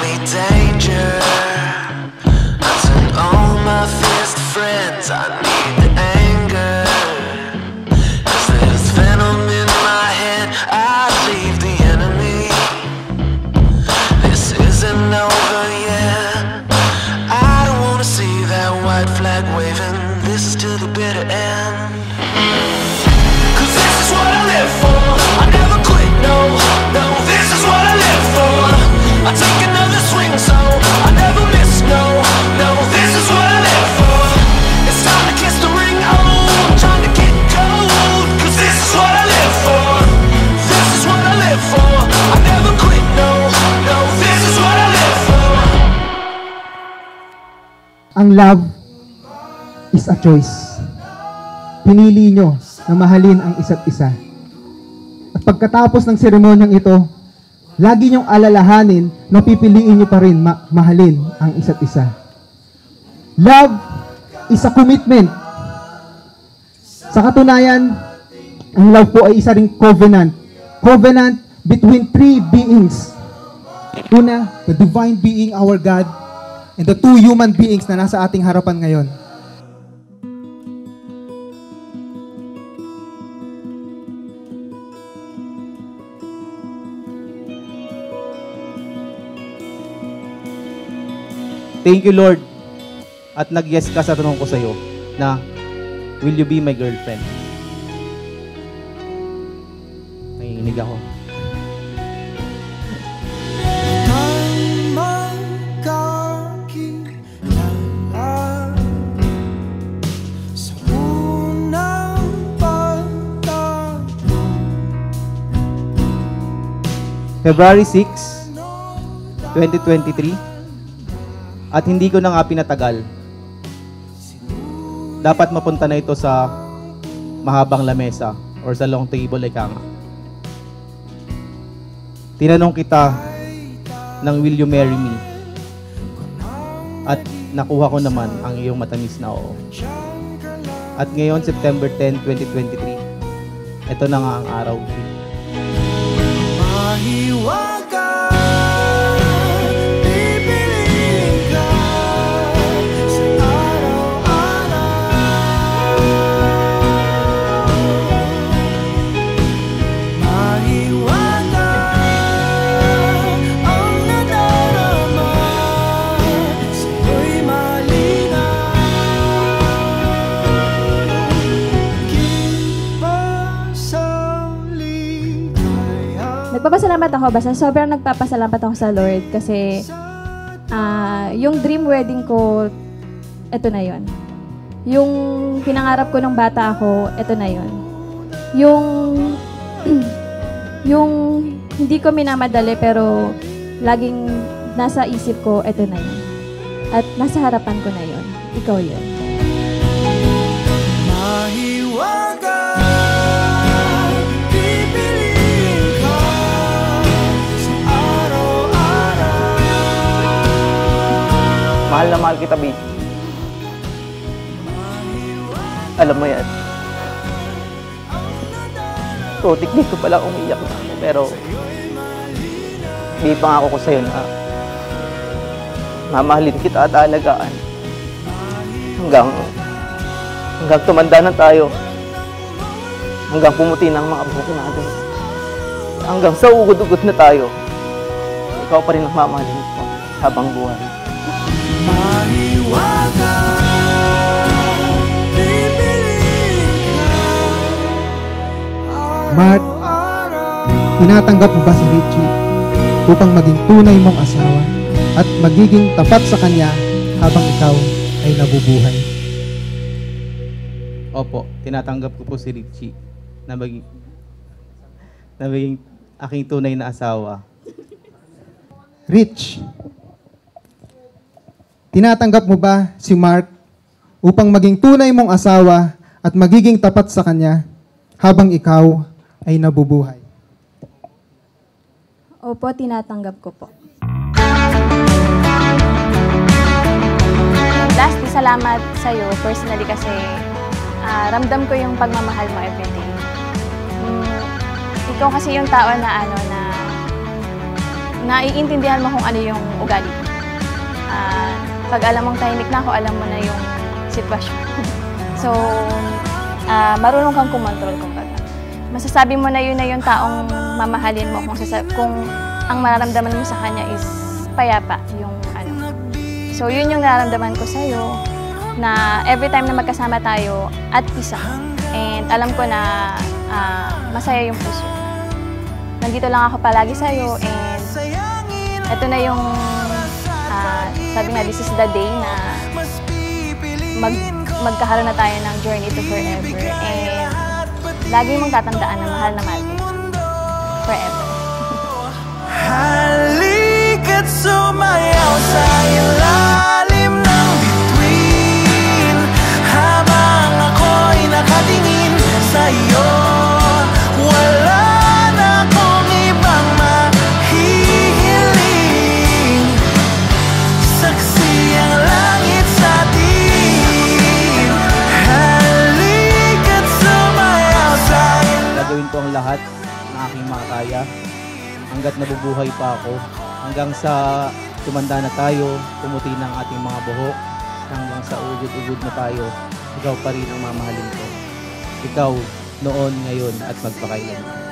me danger. I turn all my fears to friends. I need the anger, 'cause there's venom in my head. I leave the enemy. This isn't over yet. I don't wanna see that white flag waving. This is to the bitter end. 'Cause this is what I live for. I never quit, no, no. This is what I live for. I take another swing, so I never miss, no, no. This is what I live for. It's time to kiss the ring, oh, I'm trying to get cold. 'Cause this is what I live for. This is what I live for. I never quit, no, no. This is what I live for. Ang love is a choice. Pinili nyo na mahalin ang isa't isa. At pagkatapos ng seremonyang ito, lagi nyong alalahanin na pipiliin nyo pa rin mahalin ang isa't isa. Love is a commitment. Sa katunayan, ang love po ay isa ring covenant. Covenant between three beings. Una, the divine being, our God, and the two human beings na nasa ating harapan ngayon. Thank you, Lord. At nag-yes ka sa tanong ko sa iyo na, will you be my girlfriend? Nanginginig ako. February 6, 2023. At hindi ko na nga pinatagal. Dapat mapunta na ito sa mahabang lamesa or sa long table, ika nga. Tinanong kita ng will you marry me? At nakuha ko naman ang iyong matamis na oo. At ngayon, September 10, 2023, ito na nga ang araw. Mahiwaga, nagpapasalamat ako, basta sobrang nagpapasalamat ako sa Lord kasi yung dream wedding ko, eto na yon. Yung pinangarap ko nung bata ako, eto na yon. Yung hindi ko minamadali pero laging nasa isip ko, eto na yon. At nasa harapan ko na yon. Ikaw yon. Mahal na mahal kita, babe. Alam mo yan. So, tiknik ko pala umiyak na. Pero, hindi pangako ko sa'yo na mamahalin kita at alagaan. Hanggang tumanda na tayo. Hanggang pumuti ng mga buhok natin. Hanggang sa ugod-ugod na tayo. Ikaw pa rin ang mamahalin ko habang buhay. Mark, tinatanggap mo ba si Richie upang maging tunay mong asawa at magiging tapat sa kanya habang ikaw ay nabubuhay? Opo, tinatanggap ko po si Richie na maging aking tunay na asawa. Rich, tinatanggap mo ba si Mark upang maging tunay mong asawa at magiging tapat sa kanya habang ikaw ay nabubuhay? Opo, tinatanggap ko po. Lastly, salamat sa'yo personally kasi ramdam ko yung pagmamahal mo everyday. Ikaw kasi yung tao na naiintindihan mo kung ano yung ugali. Pag alam mong tahimik na ako, alam mo na yung sitwasyon. So, marunong kang kumontrol, kumbaga. Masasabi mo na yun taong mamahalin mo kung ang mararamdaman mo sa kanya is payapa, yung ano. So, yun yung nararamdaman ko sa'yo, na every time na magkasama tayo, at peace ako. And alam ko na masaya yung puso. Nandito lang ako palagi sa'yo, and ito na yung, sabi nga, this is the day na magkakaroon na tayo ng journey to forever. And lagi mong tatandaan na mahal kita. Forever. Halika't sumayaw sa ilalim ng bituin, habang ako'y nakatingin sa'yo. Wala na akong ibang mahihiling, saksi ang langit sa atin. Halika't sumayaw sa ilalim. Gagawin ko ang lahat ng aking makakaya hanggat nabubuhay pa ako, hanggang sa tumanda na tayo, pumuti ng ating mga buhok, hanggang sa ugod-ugod na tayo, ikaw pa rin ang mamahalin ko. Ikaw noon, ngayon at magpakailanman.